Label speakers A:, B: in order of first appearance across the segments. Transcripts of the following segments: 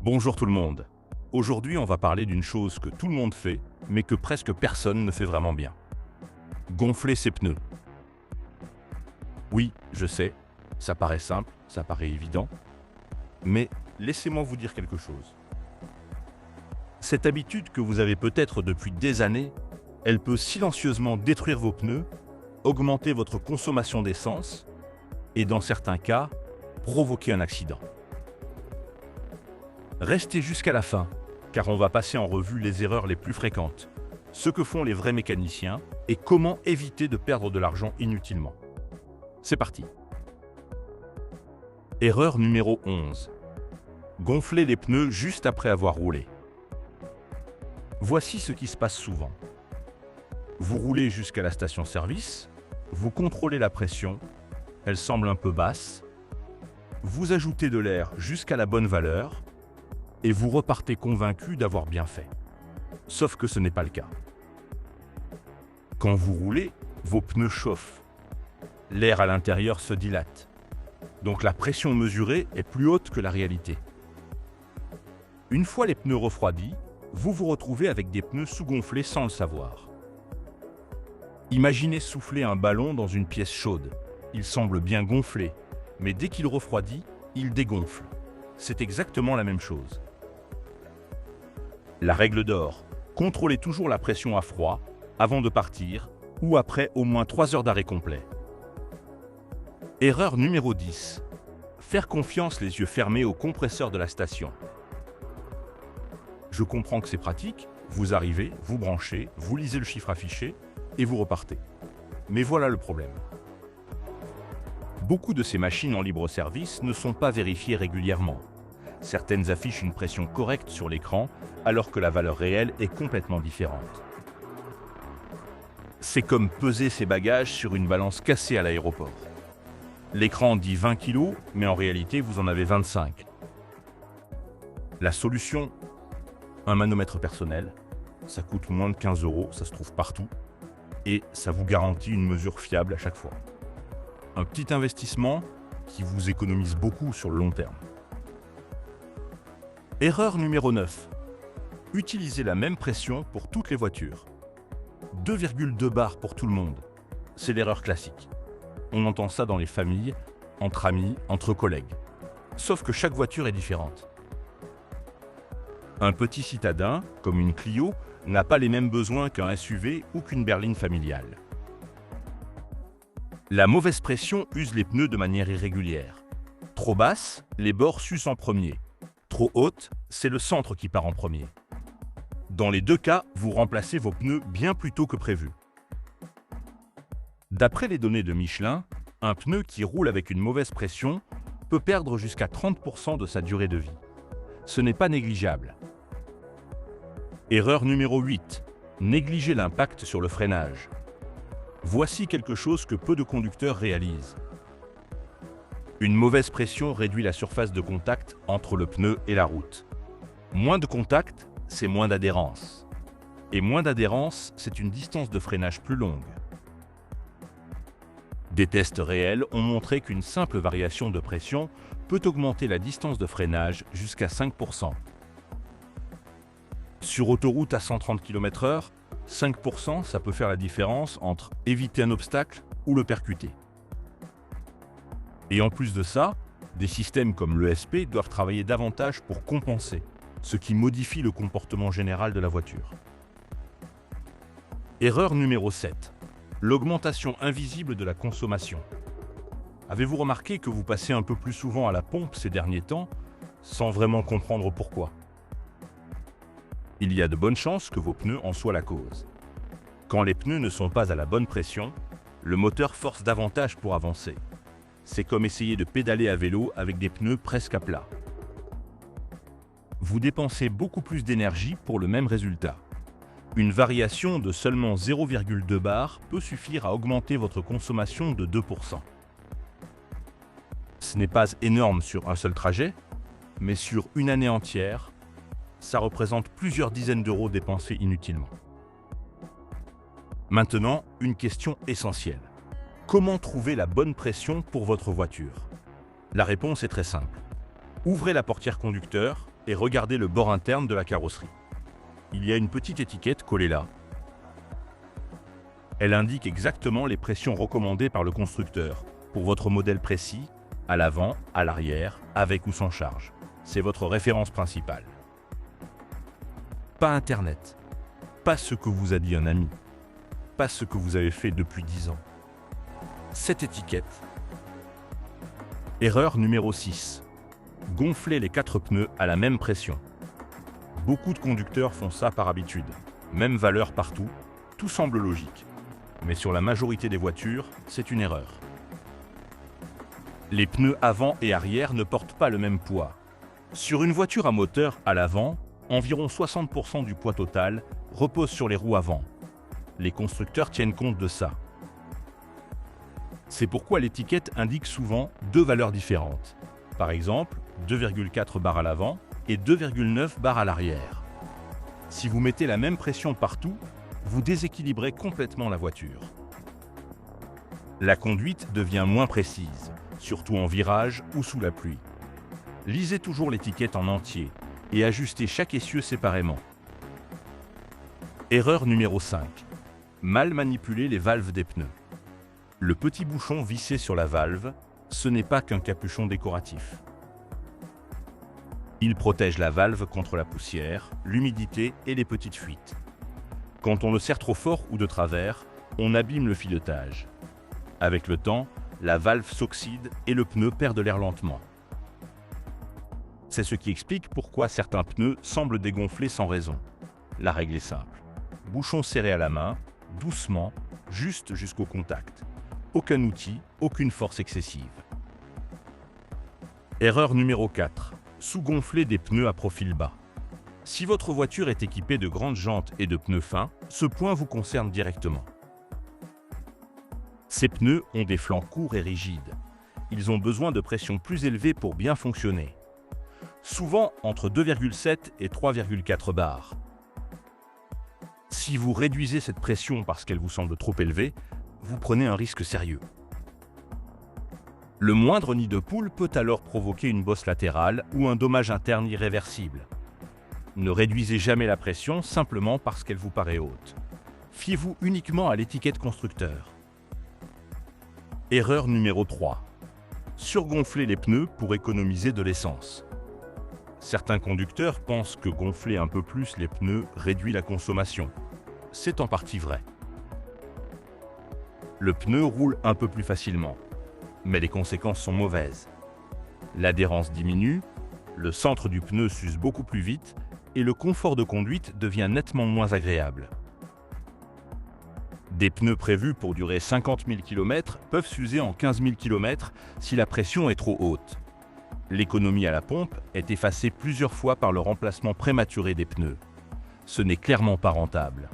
A: Bonjour tout le monde. Aujourd'hui, on va parler d'une chose que tout le monde fait, mais que presque personne ne fait vraiment bien. Gonfler ses pneus. Oui, je sais, ça paraît simple, ça paraît évident, mais laissez-moi vous dire quelque chose. Cette habitude que vous avez peut-être depuis des années, elle peut silencieusement détruire vos pneus, augmenter votre consommation d'essence et dans certains cas, provoquer un accident. Restez jusqu'à la fin, car on va passer en revue les erreurs les plus fréquentes, ce que font les vrais mécaniciens et comment éviter de perdre de l'argent inutilement. C'est parti. Erreur numéro 11. Gonfler les pneus juste après avoir roulé. Voici ce qui se passe souvent. Vous roulez jusqu'à la station-service, vous contrôlez la pression, elle semble un peu basse, vous ajoutez de l'air jusqu'à la bonne valeur, et vous repartez convaincu d'avoir bien fait. Sauf que ce n'est pas le cas. Quand vous roulez, vos pneus chauffent. L'air à l'intérieur se dilate. Donc la pression mesurée est plus haute que la réalité. Une fois les pneus refroidis, vous vous retrouvez avec des pneus sous-gonflés sans le savoir. Imaginez souffler un ballon dans une pièce chaude. Il semble bien gonflé, mais dès qu'il refroidit, il dégonfle. C'est exactement la même chose. La règle d'or, contrôlez toujours la pression à froid avant de partir ou après au moins 3 heures d'arrêt complet. Erreur numéro 10. Faire confiance les yeux fermés au compresseur de la station. Je comprends que c'est pratique, vous arrivez, vous branchez, vous lisez le chiffre affiché et vous repartez. Mais voilà le problème. Beaucoup de ces machines en libre-service ne sont pas vérifiées régulièrement. Certaines affichent une pression correcte sur l'écran, alors que la valeur réelle est complètement différente. C'est comme peser ses bagages sur une balance cassée à l'aéroport. L'écran dit 20 kg, mais en réalité, vous en avez 25. La solution, un manomètre personnel. Ça coûte moins de 15 €, ça se trouve partout, et ça vous garantit une mesure fiable à chaque fois. Un petit investissement qui vous économise beaucoup sur le long terme. Erreur numéro 9. Utilisez la même pression pour toutes les voitures. 2,2 bars pour tout le monde. C'est l'erreur classique. On entend ça dans les familles, entre amis, entre collègues. Sauf que chaque voiture est différente. Un petit citadin, comme une Clio, n'a pas les mêmes besoins qu'un SUV ou qu'une berline familiale. La mauvaise pression use les pneus de manière irrégulière. Trop basse, les bords s'usent en premier. Trop haute, c'est le centre qui part en premier. Dans les deux cas, vous remplacez vos pneus bien plus tôt que prévu. D'après les données de Michelin, un pneu qui roule avec une mauvaise pression peut perdre jusqu'à 30% de sa durée de vie. Ce n'est pas négligeable. Erreur numéro 8. Négliger l'impact sur le freinage. Voici quelque chose que peu de conducteurs réalisent. Une mauvaise pression réduit la surface de contact entre le pneu et la route. Moins de contact, c'est moins d'adhérence. Et moins d'adhérence, c'est une distance de freinage plus longue. Des tests réels ont montré qu'une simple variation de pression peut augmenter la distance de freinage jusqu'à 5%. Sur autoroute à 130 km/h, 5%, ça peut faire la différence entre éviter un obstacle ou le percuter. Et en plus de ça, des systèmes comme l'ESP doivent travailler davantage pour compenser, ce qui modifie le comportement général de la voiture. Erreur numéro 7. L'augmentation invisible de la consommation. Avez-vous remarqué que vous passez un peu plus souvent à la pompe ces derniers temps, sans vraiment comprendre pourquoi? Il y a de bonnes chances que vos pneus en soient la cause. Quand les pneus ne sont pas à la bonne pression, le moteur force davantage pour avancer. C'est comme essayer de pédaler à vélo avec des pneus presque à plat. Vous dépensez beaucoup plus d'énergie pour le même résultat. Une variation de seulement 0,2 bar peut suffire à augmenter votre consommation de 2%. Ce n'est pas énorme sur un seul trajet, mais sur une année entière, ça représente plusieurs dizaines d'euros dépensés inutilement. Maintenant, une question essentielle. Comment trouver la bonne pression pour votre voiture? La réponse est très simple. Ouvrez la portière conducteur, et regardez le bord interne de la carrosserie. Il y a une petite étiquette collée là. Elle indique exactement les pressions recommandées par le constructeur pour votre modèle précis, à l'avant, à l'arrière, avec ou sans charge. C'est votre référence principale. Pas Internet, pas ce que vous a dit un ami, pas ce que vous avez fait depuis 10 ans. Cette étiquette. Erreur numéro 6. Gonfler les 4 pneus à la même pression. Beaucoup de conducteurs font ça par habitude. Même valeur partout, tout semble logique. Mais sur la majorité des voitures, c'est une erreur. Les pneus avant et arrière ne portent pas le même poids. Sur une voiture à moteur à l'avant, environ 60% du poids total repose sur les roues avant. Les constructeurs tiennent compte de ça. C'est pourquoi l'étiquette indique souvent 2 valeurs différentes. Par exemple, 2,4 bar à l'avant et 2,9 bar à l'arrière. Si vous mettez la même pression partout, vous déséquilibrez complètement la voiture. La conduite devient moins précise, surtout en virage ou sous la pluie. Lisez toujours l'étiquette en entier et ajustez chaque essieu séparément. Erreur numéro 5. Mal manipuler les valves des pneus. Le petit bouchon vissé sur la valve, ce n'est pas qu'un capuchon décoratif. Il protège la valve contre la poussière, l'humidité et les petites fuites. Quand on le serre trop fort ou de travers, on abîme le filetage. Avec le temps, la valve s'oxyde et le pneu perd de l'air lentement. C'est ce qui explique pourquoi certains pneus semblent dégonfler sans raison. La règle est simple. Bouchon serré à la main, doucement, juste jusqu'au contact. Aucun outil, aucune force excessive. Erreur numéro 4. Sous-gonfler des pneus à profil bas. Si votre voiture est équipée de grandes jantes et de pneus fins, ce point vous concerne directement. Ces pneus ont des flancs courts et rigides. Ils ont besoin de pression plus élevée pour bien fonctionner. Souvent entre 2,7 et 3,4 bars. Si vous réduisez cette pression parce qu'elle vous semble trop élevée, vous prenez un risque sérieux. Le moindre nid de poule peut alors provoquer une bosse latérale ou un dommage interne irréversible. Ne réduisez jamais la pression simplement parce qu'elle vous paraît haute. Fiez-vous uniquement à l'étiquette constructeur. Erreur numéro 3. Surgonfler les pneus pour économiser de l'essence. Certains conducteurs pensent que gonfler un peu plus les pneus réduit la consommation. C'est en partie vrai. Le pneu roule un peu plus facilement, mais les conséquences sont mauvaises. L'adhérence diminue, le centre du pneu s'use beaucoup plus vite et le confort de conduite devient nettement moins agréable. Des pneus prévus pour durer 50 000 km peuvent s'user en 15 000 km si la pression est trop haute. L'économie à la pompe est effacée plusieurs fois par le remplacement prématuré des pneus. Ce n'est clairement pas rentable.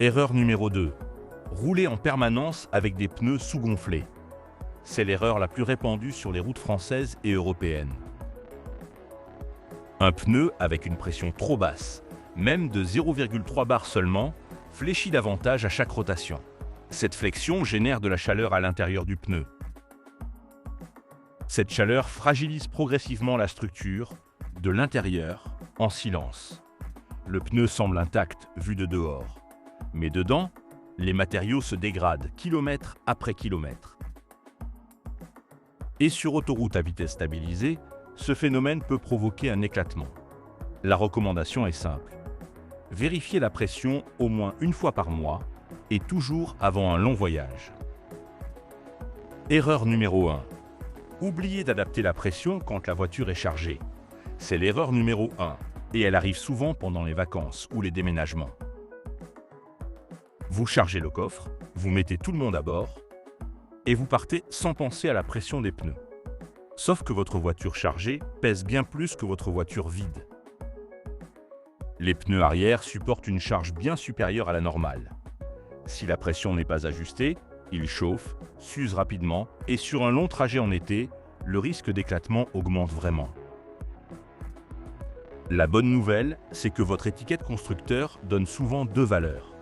A: Erreur numéro 2. Rouler en permanence avec des pneus sous-gonflés. C'est l'erreur la plus répandue sur les routes françaises et européennes. Un pneu avec une pression trop basse, même de 0,3 bar seulement, fléchit davantage à chaque rotation. Cette flexion génère de la chaleur à l'intérieur du pneu. Cette chaleur fragilise progressivement la structure, de l'intérieur, en silence. Le pneu semble intact vu de dehors, mais dedans, les matériaux se dégradent kilomètre après kilomètre. Et sur autoroute à vitesse stabilisée, ce phénomène peut provoquer un éclatement. La recommandation est simple. Vérifiez la pression au moins une fois par mois et toujours avant un long voyage. Erreur numéro 1. Oubliez d'adapter la pression quand la voiture est chargée. C'est l'erreur numéro 1 et elle arrive souvent pendant les vacances ou les déménagements. Vous chargez le coffre, vous mettez tout le monde à bord et vous partez sans penser à la pression des pneus. Sauf que votre voiture chargée pèse bien plus que votre voiture vide. Les pneus arrière supportent une charge bien supérieure à la normale. Si la pression n'est pas ajustée, ils chauffent, s'usent rapidement et sur un long trajet en été, le risque d'éclatement augmente vraiment. La bonne nouvelle, c'est que votre étiquette constructeur donne souvent 2 valeurs.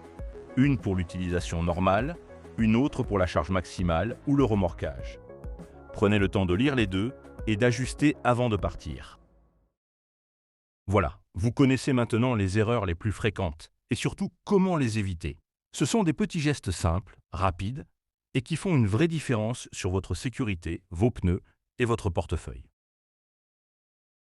A: Une pour l'utilisation normale, une autre pour la charge maximale ou le remorquage. Prenez le temps de lire les deux et d'ajuster avant de partir. Voilà, vous connaissez maintenant les erreurs les plus fréquentes et surtout comment les éviter. Ce sont des petits gestes simples, rapides et qui font une vraie différence sur votre sécurité, vos pneus et votre portefeuille.